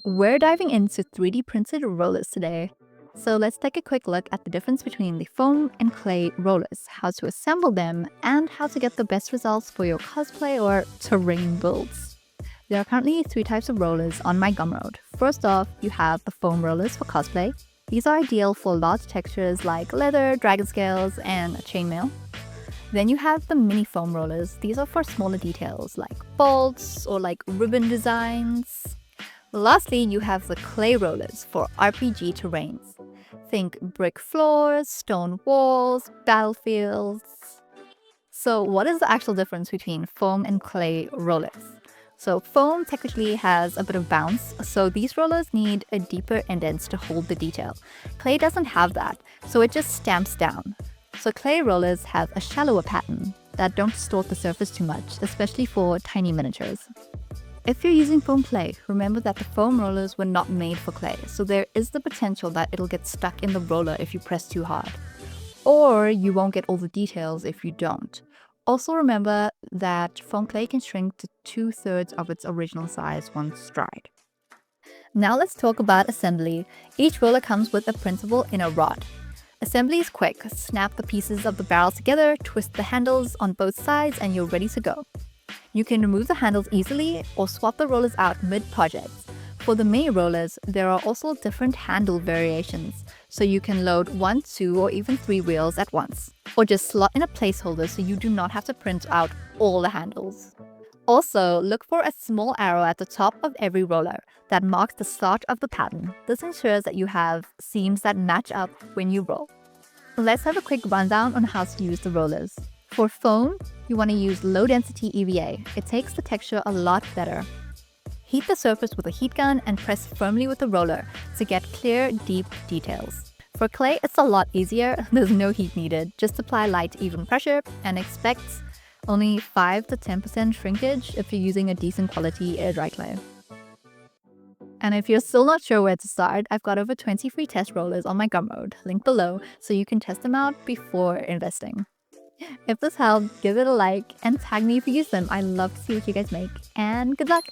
We're diving into 3D printed rollers today. So let's take a quick look at the difference between the foam and clay rollers, how to assemble them, and how to get the best results for your cosplay or terrain builds. There are currently three types of rollers on my Gumroad. First off, you have the foam rollers for cosplay. These are ideal for large textures like leather, dragon scales, and chainmail. Then you have the mini foam rollers. These are for smaller details like bolts or like ribbon designs. Lastly, you have the clay rollers for RPG terrains. Think brick floors, stone walls, battlefields. So what is the actual difference between foam and clay rollers? So foam technically has a bit of bounce, so these rollers need a deeper indents to hold the detail. Clay doesn't have that, so it just stamps down. So clay rollers have a shallower pattern that don't distort the surface too much, especially for tiny miniatures. If you're using foam clay, remember that the foam rollers were not made for clay, so there is the potential that it'll get stuck in the roller if you press too hard. Or you won't get all the details if you don't. Also remember that foam clay can shrink to 2/3 of its original size once dried. Now let's talk about assembly. Each roller comes with a printable inner rod. Assembly is quick. Snap the pieces of the barrels together, twist the handles on both sides, and you're ready to go. You can remove the handles easily or swap the rollers out mid-project. For the mini rollers, there are also different handle variations, so you can load 1, 2, or even 3 wheels at once, or just slot in a placeholder so you do not have to print out all the handles. Also, look for a small arrow at the top of every roller that marks the start of the pattern. This ensures that you have seams that match up when you roll. Let's have a quick rundown on how to use the rollers. For foam, you want to use low-density EVA. It takes the texture a lot better. Heat the surface with a heat gun and press firmly with the roller to get clear, deep details. For clay, it's a lot easier. There's no heat needed. Just apply light, even pressure and expect only 5 to 10% shrinkage if you're using a decent quality air-dry clay. And if you're still not sure where to start, I've got over 20 free test rollers on my Gumroad, link below, so you can test them out before investing. If this helped, give it a like and tag me if you use them. I love to see what you guys make, and good luck!